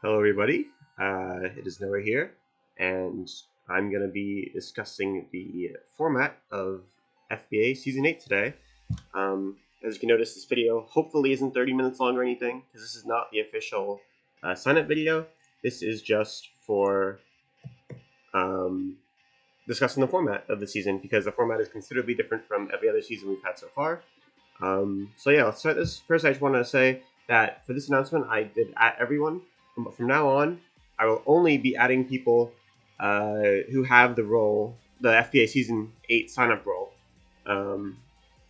Hello, everybody. It is Noah here, and I'm going to be discussing the format of FBA Season 8 today. As you can notice, this video hopefully isn't 30 minutes long or anything, because this is not the official sign-up video. This is just for discussing the format of the season, because the format is considerably different from every other season we've had so far. So yeah, let's start this. First, I just want to say that for this announcement, I did at everyone. From now on, I will only be adding people who have the role, the FBA Season 8 sign-up role.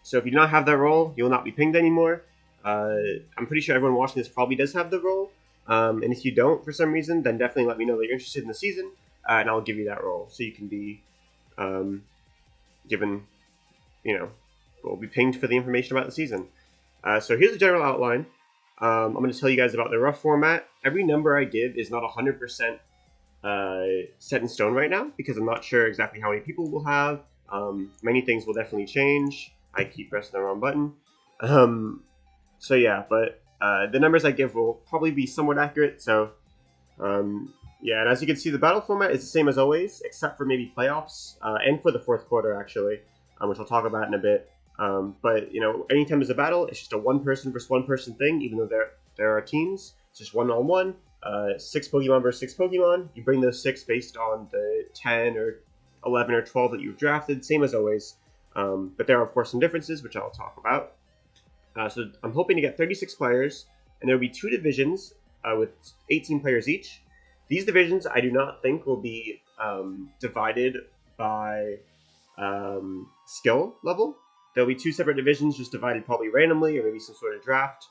So if you do not have that role, you will not be pinged anymore. I'm pretty sure everyone watching this probably does have the role. And if you don't, for some reason, then definitely let me know that you're interested in the season, and I'll give you that role. So you can be given, will be pinged for the information about the season. So here's the general outline. I'm going to tell you guys about the rough format. Every number I give is not 100% set in stone right now, because I'm not sure exactly how many people we'll have. Many things will definitely change. I keep pressing the wrong button. So yeah, but the numbers I give will probably be somewhat accurate. So yeah, and as you can see, the battle format is the same as always, except for maybe playoffs and for the fourth quarter, actually, which I'll talk about in a bit. But anytime there's a battle, it's just a one person versus one person thing. Even though there are teams, it's just 1-on-1. 6 Pokemon versus 6 Pokemon. You bring those 6 based on the 10 or 11 or 12 that you've drafted, same as always. But there are of course some differences, which I'll talk about. So I'm hoping to get 36 players, and there will be 2 divisions with 18 players each. These divisions I do not think will be divided by skill level. There'll be 2 separate divisions, just divided probably randomly, or maybe some sort of draft.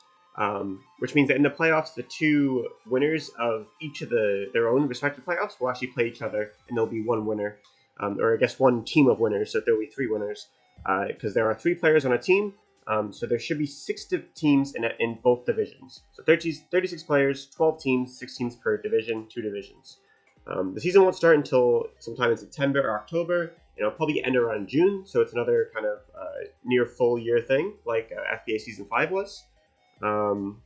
Which means that in the playoffs, the 2 winners of each of their own respective playoffs will actually play each other, and there'll be 1 winner, or I guess 1 team of winners. So there'll be 3 winners, because there are 3 players on a team. So there should be 6 teams in both divisions. So 36 players, 12 teams, 6 teams per division, 2 divisions. The season won't start until sometime in September or October. It'll probably end around June, so it's another kind of near full year thing, like FBA Season 5 was. There'll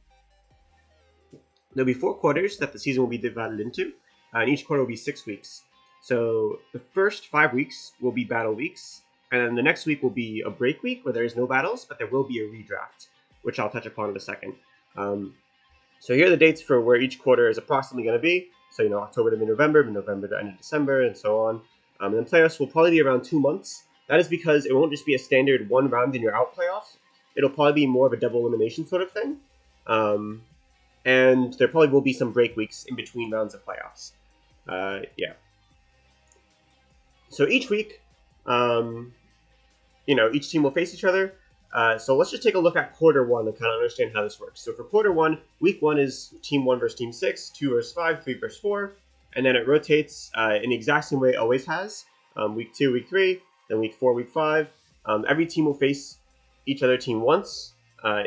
be 4 quarters that the season will be divided into, and each quarter will be 6 weeks. So the first 5 weeks will be battle weeks, and then the next week will be a break week where there is no battles, but there will be a redraft, which I'll touch upon in a second. So here are the dates for where each quarter is approximately going to be. So, October to mid-November, mid-November to end of December, and so on. And then playoffs will probably be around 2 months. That is because it won't just be a standard 1 round and you're out playoffs. It'll probably be more of a double elimination sort of thing. And there probably will be some break weeks in between rounds of playoffs. Yeah. So each week, each team will face each other. So let's just take a look at quarter 1 and kind of understand how this works. So for quarter 1, week 1 is team 1 versus team 6, 2 versus 5, 3 versus 4. And then it rotates in the exact same way it always has. Week 2, week 3, then week 4, week 5. Every team will face each other team once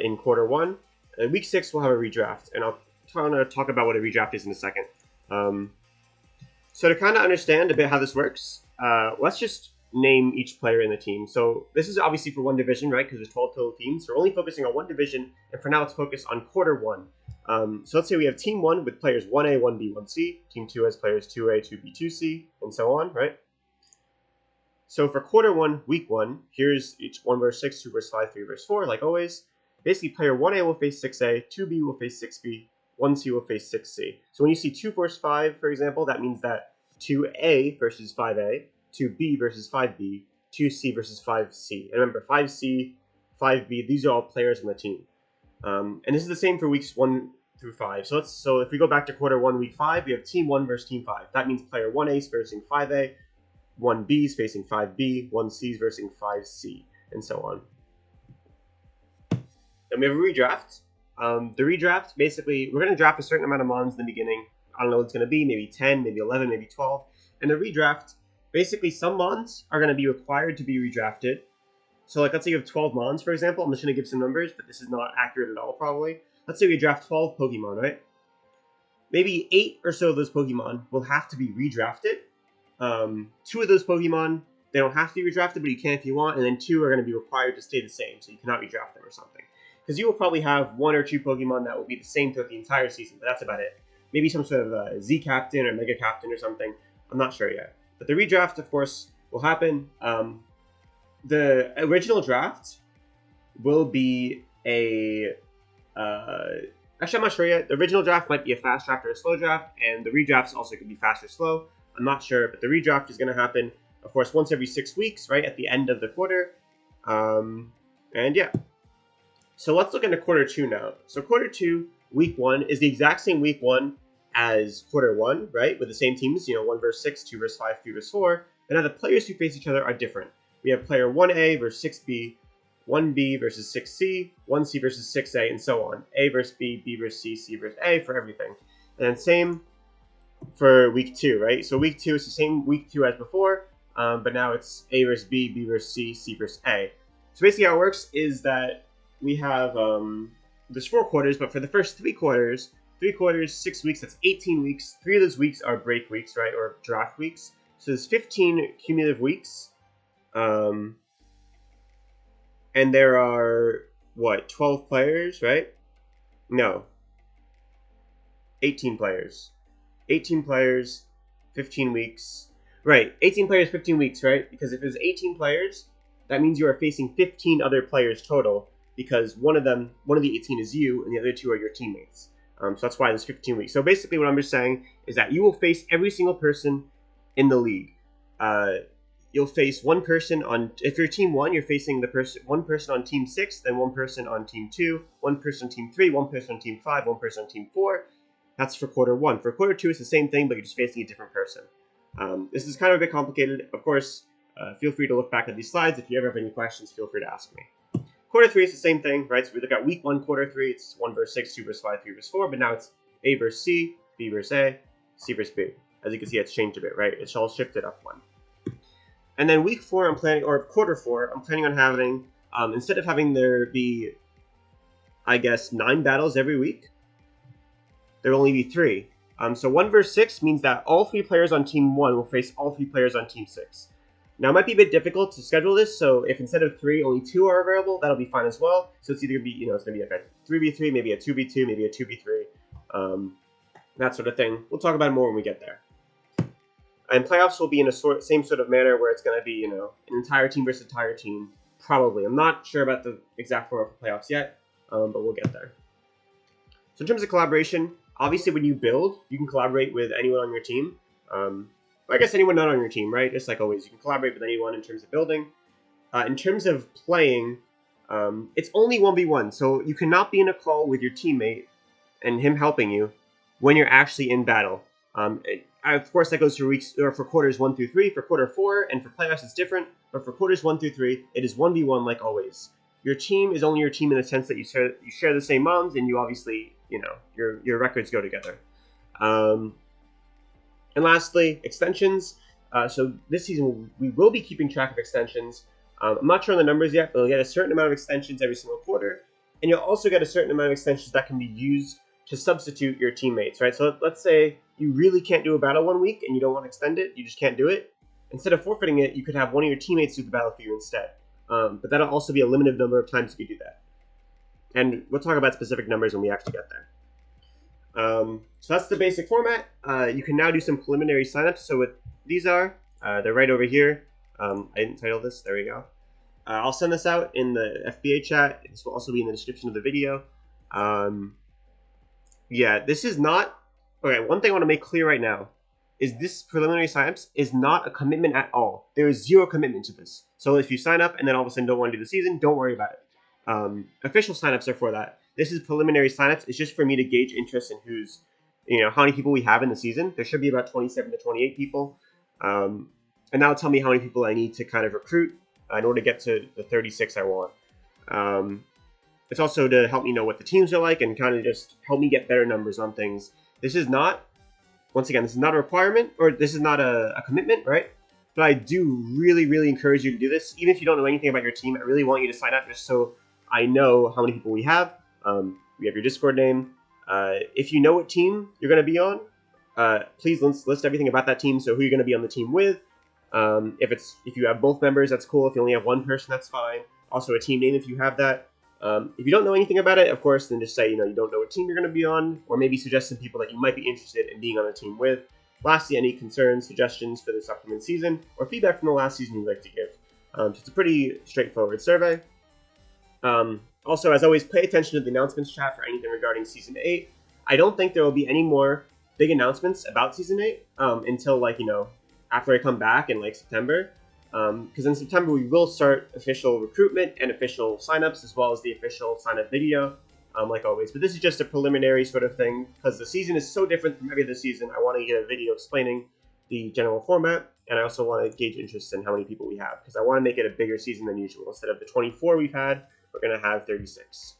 in quarter 1. And week 6 we'll have a redraft, and I'll kind of talk about what a redraft is in a second. So to kind of understand a bit how this works, let's just name each player in the team. So this is obviously for 1 division, right? Because there's 12 total teams. So we're only focusing on 1 division, and for now let's focus on quarter 1. So let's say we have team 1 with players 1A, 1B, 1C. Team 2 has players 2A, 2B, 2C, and so on, right? So for quarter 1, week 1, here's each 1 versus 6, 2 versus 5, 3 versus 4, like always. Basically, player 1A will face 6A, 2B will face 6B, 1C will face 6C. So when you see 2 versus 5, for example, that means that 2A versus 5A, 2B versus 5B, 2C versus 5C. And remember, 5C, 5B, these are all players on the team. And this is the same for weeks 1 through 5. So if we go back to quarter 1, week 5, we have team 1 versus team 5. That means player 1A is facing 5A, 1B is facing 5B, 1C is facing 5C, and so on. Then we have a redraft. The redraft, basically, we're going to draft a certain amount of mons in the beginning. I don't know what it's going to be, maybe 10, maybe 11, maybe 12. And the redraft, basically some mons are going to be required to be redrafted. So like, let's say you have 12 mons, for example. I'm just going to give some numbers, but this is not accurate at all, probably. Let's say we draft 12 Pokemon, right? Maybe 8 or so of those Pokemon will have to be redrafted. 2 of those Pokemon, they don't have to be redrafted, but you can if you want. And then 2 are going to be required to stay the same, so you cannot redraft them or something. Because you will probably have 1 or 2 Pokemon that will be the same throughout the entire season, but that's about it. maybe some sort of Z captain or mega captain or something. I'm not sure yet. But the redraft, of course, will happen. The original draft will be a... actually, I'm not sure yet. The original draft might be a fast draft or a slow draft, and the redrafts also could be fast or slow. I'm not sure, but the redraft is going to happen, of course, once every 6 weeks, right, at the end of the quarter. And yeah. So let's look into quarter 2 now. So quarter 2, week 1, is the exact same week 1 as quarter 1, right, with the same teams, 1 versus 6, 2 versus 5, 3 versus 4. But now the players who face each other are different. We have player 1A versus 6B, 1B versus 6C, 1C versus 6A, and so on. A versus B, B versus C, C versus A for everything. And then same for week 2, right? So week 2 is the same week 2 as before, but now it's A versus B, B versus C, C versus A. So basically how it works is that we have, there's 4 quarters, but for the first 3 quarters, 6 weeks, that's 18 weeks. 3 of those weeks are break weeks, right, or draft weeks. So there's 15 cumulative weeks. And there are, 12 players, right? No. 18 players. 18 players, 15 weeks. Right, 18 players, 15 weeks, right? Because if there's 18 players, that means you are facing 15 other players total, because one of the 18 is you, and the other 2 are your teammates. So that's why there's 15 weeks. So basically what I'm just saying is that you will face every single person in the league. You'll face one person on, if you're team 1, you're facing one person on team 6, then one person on team 2, one person on team 3, one person on team 5, one person on team 4. That's for quarter 1. For quarter 2, it's the same thing, but you're just facing a different person. This is kind of a bit complicated. Of course, feel free to look back at these slides. If you ever have any questions, feel free to ask me. Quarter 3 is the same thing, right? So we look at week 1, quarter 3, it's 1 versus 6, 2 versus 5, 3 versus 4, but now it's A versus C, B versus A, C versus B. As you can see, it's changed a bit, right? It's all shifted up 1. And then week 4, quarter 4, I'm planning on having, instead of having there be, I guess, 9 battles every week, there will only be 3. So 1 versus 6 means that all 3 players on team 1 will face all 3 players on team 6. Now, it might be a bit difficult to schedule this, so if instead of 3, only 2 are available, that'll be fine as well. So it's either going to be, it's going to be like a 3v3, maybe a 2v2, maybe a 2v3, that sort of thing. We'll talk about it more when we get there. And playoffs will be in a same sort of manner where it's going to be, an entire team versus entire team, probably. I'm not sure about the exact format for playoffs yet, but we'll get there. So in terms of collaboration, obviously when you build, you can collaborate with anyone on your team. I guess anyone not on your team, right? Just like always, you can collaborate with anyone in terms of building. In terms of playing, it's only 1v1, so you cannot be in a call with your teammate and him helping you when you're actually in battle. Of course, that goes for quarters 1 through 3. For quarter 4 and for playoffs, it's different. But for quarters 1 through 3, it is 1v1 like always. Your team is only your team in the sense that you share the same moms, and you obviously, your records go together. And lastly, extensions. So this season, we will be keeping track of extensions. I'm not sure on the numbers yet, but you'll get a certain amount of extensions every single quarter. And you'll also get a certain amount of extensions that can be used to substitute your teammates, right? So let's say you really can't do a battle one week and you don't want to extend it, you just can't do it. Instead of forfeiting it, you could have one of your teammates do the battle for you instead. But that'll also be a limited number of times you can do that. And we'll talk about specific numbers when we actually get there. So that's the basic format. You can now do some preliminary signups. So what these are, they're right over here. I didn't title this, there we go. I'll send this out in the FBA chat. This will also be in the description of the video. Yeah, this is not... Okay, one thing I want to make clear right now is this preliminary signups is not a commitment at all. There is 0 commitment to this. So if you sign up and then all of a sudden don't want to do the season, don't worry about it. Official signups are for that. This is preliminary signups. It's just for me to gauge interest in who's, how many people we have in the season. There should be about 27 to 28 people. And that'll tell me how many people I need to kind of recruit in order to get to the 36 I want. It's also to help me know what the teams are like and kind of just help me get better numbers on things. This is not, once again, this is not a requirement, or this is not a commitment, right? But I do really, really encourage you to do this. Even if you don't know anything about your team, I really want you to sign up just so I know how many people we have. We have your Discord name. If you know what team you're going to be on, please list everything about that team. So who you're going to be on the team with. If you have both members, that's cool. If you only have one person, that's fine. Also a team name if you have that. If you don't know anything about it, of course, then just say, you don't know what team you're going to be on, or maybe suggest some people that you might be interested in being on a team with. Lastly, any concerns, suggestions for this upcoming season, or feedback from the last season you'd like to give. So it's a pretty straightforward survey. Also, as always, pay attention to the announcements chat for anything regarding Season 8. I don't think there will be any more big announcements about Season 8 until, after I come back in, September. Because in September, we will start official recruitment and official signups, as well as the official sign-up video, like always. But this is just a preliminary sort of thing, because the season is so different from every other season. I want to get a video explaining the general format, and I also want to gauge interest in how many people we have, because I want to make it a bigger season than usual. Instead of the 24 we've had, we're going to have 36.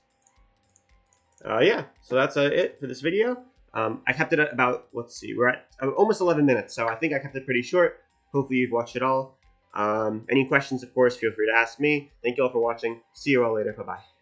Yeah, so that's it for this video. I kept it at about, let's see, we're at almost 11 minutes, so I think I kept it pretty short. Hopefully you've watched it all. Any questions, of course, feel free to ask me. Thank you all for watching. See you all later. Bye-bye.